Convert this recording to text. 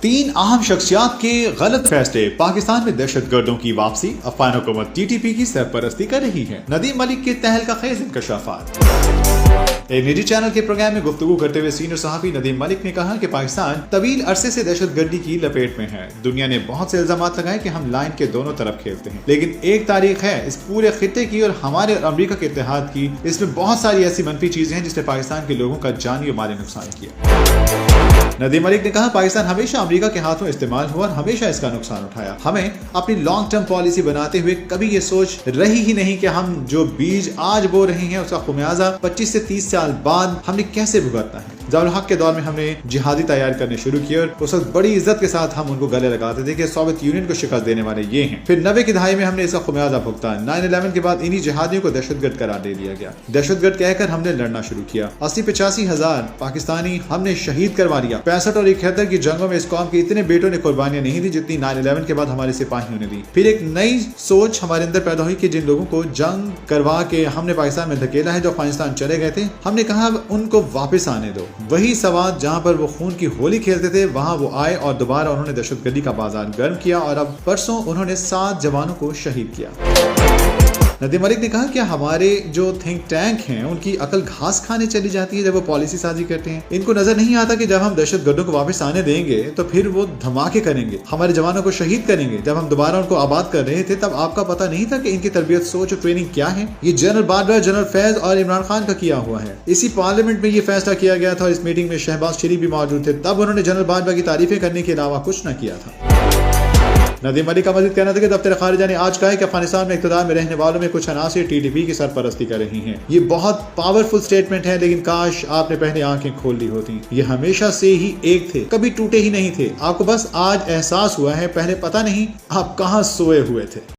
तीन अहम शख्सियात के गलत फैसले पाकिस्तान में दहशतगर्दों की वापसी, अफगान हुकूमत टीटीपी की सरपरस्ती कर रही है। नदीम मलिक के तहलका-खेज इंकशाफात। एक निजी चैनल के प्रोग्राम में गुफ्तगू करते हुए सीनियर सहाफी नदीम मलिक ने कहा कि पाकिस्तान तवील अरसे से दहशतगर्दी की लपेट में है। दुनिया ने बहुत से इल्जाम लगाए कि हम लाइन के दोनों तरफ खेलते हैं, लेकिन एक तारीख है इस पूरे खित्ते की और हमारे और अमेरिका के इत्तेहाद की। इसमें बहुत सारी ऐसी मनफी चीजें हैं जिसने पाकिस्तान के लोगों का जानी और माली नुकसान किया। नदीम मलिक ने कहा, पाकिस्तान हमेशा अमेरिका के हाथों इस्तेमाल हुआ और हमेशा इसका नुकसान उठाया। हमें अपनी लॉन्ग टर्म पॉलिसी बनाते हुए कभी ये सोच रही ही नहीं कि हम जो बीज आज बो रहे हैं उसका खुमियाजा 25 से 30 साल बाद हमने कैसे भुगतना है। ज़ाउल हक के दौर में हमने जिहादी तैयार करने शुरू किए और उस वक्त बड़ी इज्जत के साथ हम उनको गले लगाते थे कि सोवियत यूनियन को शिकस्त देने वाले ये हैं। फिर 90 की दहाई में हमने इसका खुमियाजा भुगता। 9/11 के बाद इन्हीं जिहादियों को दहशतगर्द करार दे दिया गया। दहशतगर्द कहकर हमने लड़ना शुरू किया। 80-85 हजार पाकिस्तानी हमने शहीद करवा दिया। 65 और 71 की जंगों में इस कौम के इतने बेटों ने कुर्बानियां नहीं दी जितनी 9/11 के बाद हमारे सिपाहियों ने दी। फिर एक नई सोच हमारे अंदर पैदा हुई कि जिन लोगों को जंग करवा के हमने पाकिस्तान में धकेला है, जो अफगानिस्तान चले गए थे, हमने कहा उनको वापस आने दो। वही सवाल जहां पर वो खून की होली खेलते थे वहां वो आए और दोबारा उन्होंने दहशतगर्दी का बाजार गर्म किया और अब परसों उन्होंने 7 जवानों को शहीद किया। नदीम मलिक ने कहा कि हमारे जो थिंक टैंक हैं उनकी अकल घास खाने चली जाती है जब वो पॉलिसी साजी करते हैं। इनको नजर नहीं आता कि जब हम दहशतगर्दों को वापस आने देंगे तो फिर वो धमाके करेंगे, हमारे जवानों को शहीद करेंगे। जब हम दोबारा उनको आबाद कर रहे थे तब आपका पता नहीं था कि इनकी तरबियत, सोच और ट्रेनिंग क्या है। ये जनरल बाजवा, जनरल फैज और इमरान खान का किया हुआ है। इसी पार्लियामेंट में ये फैसला किया गया था। इस मीटिंग में शहबाज शरीफ भी मौजूद थे। तब उन्होंने जनरल बाजवा की तारीफें करने के अलावा कुछ न किया था। नदीम मलिक का मजीद कहना था कि दफ्तर खारिजा ने आज कहा है कि अफगानिस्तान में इक़्तिदार में रहने वालों में कुछ अनासिर टीटीपी की सरपरस्ती कर रही हैं। ये बहुत पावरफुल स्टेटमेंट है, लेकिन काश आपने पहले आंखें खोल ली होती। ये हमेशा से ही एक थे, कभी टूटे ही नहीं थे। आपको बस आज एहसास हुआ है, पहले पता नहीं आप कहां सोए हुए थे।